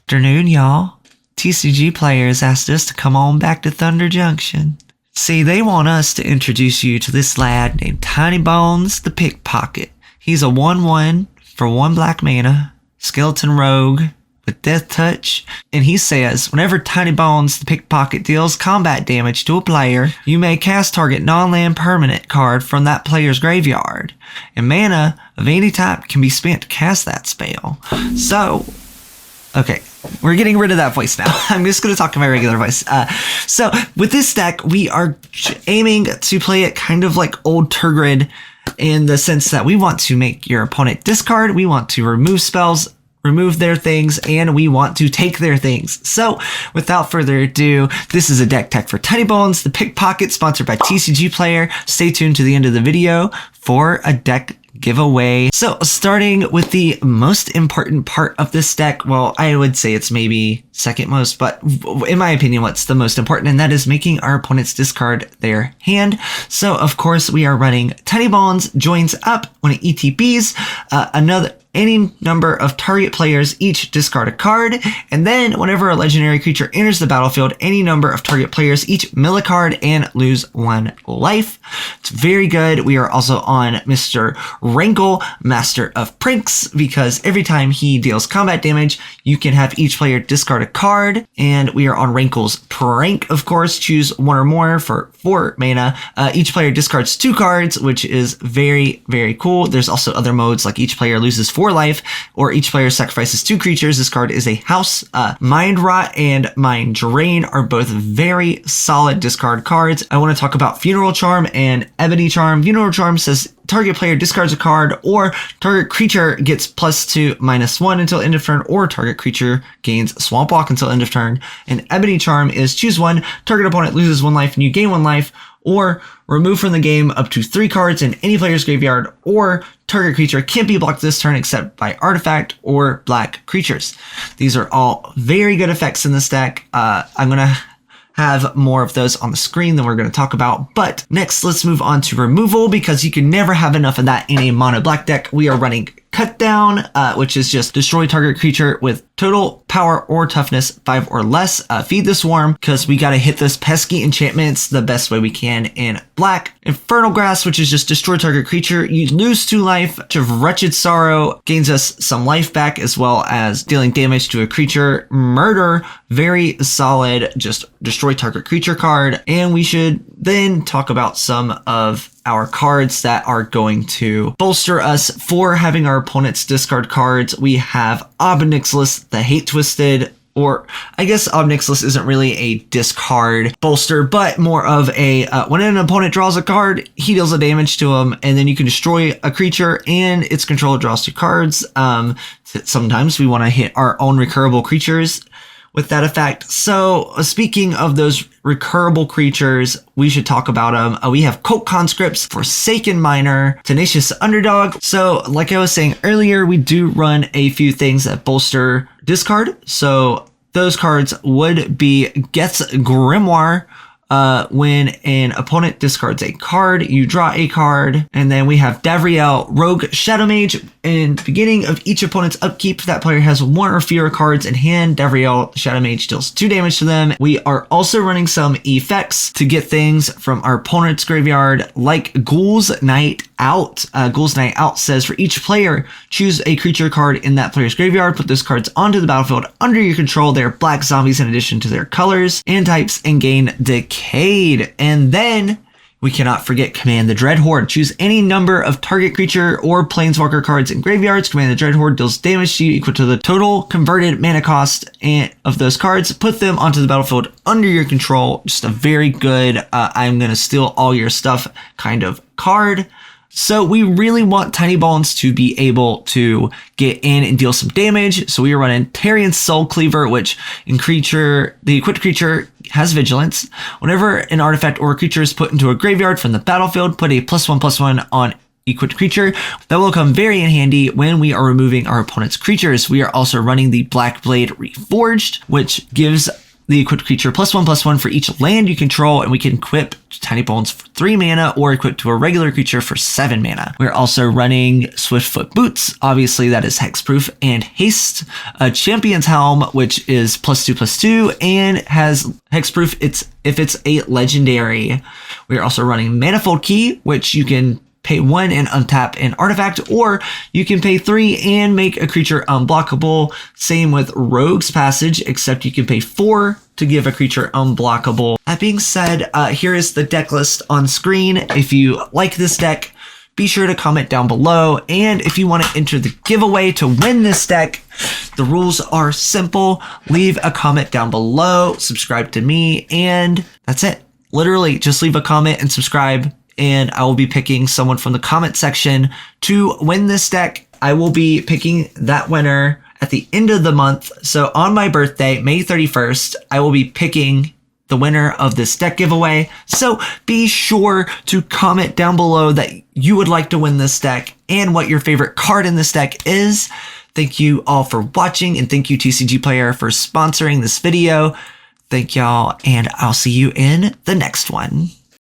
Afternoon, y'all. TCGplayer has asked us to come on back to Thunder Junction. See, they want us to introduce you to this lad named Tinybones the Pickpocket. He's a 1/1 for 1 black mana, skeleton rogue with death touch, and he says whenever Tinybones the Pickpocket deals combat damage to a player, you may cast target non-land permanent card from that player's graveyard, and mana of any type can be spent to cast that spell. So, okay, we're getting rid of that voice now. I'm just going to talk in my regular voice. So with this deck, we are aiming to play it kind of like old Turgid, in the sense that we want to make your opponent discard, we want to remove spells, remove their things, and we want to take their things. So without further ado, this is a deck tech for Tinybones the Pickpocket, sponsored by TCGplayer. Stay tuned to the end of the video for a deck giveaway. So starting with the most important part of this deck, well, I would say it's maybe second most, but in my opinion, what's the most important, and that is making our opponents discard their hand. So of course we are running Tinybones joins up when it ETBs, any number of target players each discard a card, and then whenever a legendary creature enters the battlefield, any number of target players each mill a card and lose 1 life. It's very good. We are also on Mr. Rankle, Master of Pranks, because every time he deals combat damage, you can have each player discard a card, and we are on Rankle's Prank, of course. Choose 1 or more for 4 mana. Each player discards 2 cards, which is very, very cool. There's also other modes, like each player loses 4 life, or each player sacrifices 2 creatures. This card is a house. Mind Rot and Mind Drain are both very solid discard cards. I want to talk about Funeral Charm and Ebony Charm. Funeral Charm says target player discards a card, or target creature gets +2/-1 until end of turn, or target creature gains Swamp Walk until end of turn. And Ebony Charm is choose 1, target opponent loses 1 life and you gain 1 life, or remove from the game up to 3 cards in any player's graveyard, or target creature can't be blocked this turn except by artifact or black creatures. These are all very good effects in this deck. I'm going to have more of those on the screen than we're going to talk about. But next, let's move on to removal, because you can never have enough of that in a mono black deck. We are running Cut Down, which is just destroy target creature with total power or toughness 5 or less. Feed the Swarm, because we got to hit those pesky enchantments the best way we can in black. Infernal Grasp, which is just destroy target creature. You lose 2 life. To Wretched Sorrow gains us some life back, as well as dealing damage to a creature. Murder, very solid, just destroy target creature card. And we should then talk about some of our cards that are going to bolster us for having our opponents discard cards. We have Obnixilis, the Hate Twisted, or I guess Obnixilis isn't really a discard bolster, but more of a, when an opponent draws a card, he deals a damage to him, and then you can destroy a creature and its controller draws 2 cards. Sometimes we want to hit our own recurable creatures with that effect. So speaking of those recurable creatures, we should talk about them. We have Cult Conscripts, Forsaken Miner, Tenacious Underdog. So like I was saying earlier, we do run a few things that bolster discard. So those cards would be Geth's Grimoire. When an opponent discards a card, you draw a card. And then we have Davriel, Rogue Shadow Mage. In the beginning of each opponent's upkeep, that player has 1 or fewer cards in hand. Davriel Shadow Mage deals 2 damage to them. We are also running some effects to get things from our opponent's graveyard, like Ghoul's Night Out. Ghoul's Night Out says for each player, choose a creature card in that player's graveyard, put those cards onto the battlefield under your control. They're black zombies in addition to their colors and types, and gain Decayed. And then we cannot forget Command the Dreadhorde. Choose any number of target creature or planeswalker cards in graveyards. Command the Dreadhorde deals damage to you equal to the total converted mana cost of those cards. Put them onto the battlefield under your control. Just a very good, I'm going to steal all your stuff kind of card. So we really want Tinybones to be able to get in and deal some damage. So we are running Tarian Soul Cleaver, which in creature, the equipped creature has vigilance. Whenever an artifact or a creature is put into a graveyard from the battlefield, put a +1/+1 on equipped creature. That will come very in handy when we are removing our opponent's creatures. We are also running the Black Blade Reforged, which gives the equipped creature +1/+1 for each land you control, and we can equip Tinybones for 3 mana or equip to a regular creature for 7 mana. We're also running Swiftfoot Boots, obviously that is hexproof and haste, a Champion's Helm, which is +2/+2 and has hexproof if it's a legendary. We're also running Manifold Key, which you can pay 1 and untap an artifact, or you can pay 3 and make a creature unblockable. Same with Rogue's Passage, except you can pay 4 to give a creature unblockable. That being said, here is the deck list on screen. If you like this deck, be sure to comment down below. And if you want to enter the giveaway to win this deck, the rules are simple. Leave a comment down below, subscribe to me, and that's it. Literally, just leave a comment and subscribe, and I will be picking someone from the comment section to win this deck. I will be picking that winner at the end of the month. So on my birthday, May 31st, I will be picking the winner of this deck giveaway. So be sure to comment down below that you would like to win this deck and what your favorite card in this deck is. Thank you all for watching, and thank you TCGplayer for sponsoring this video. Thank y'all, and I'll see you in the next one.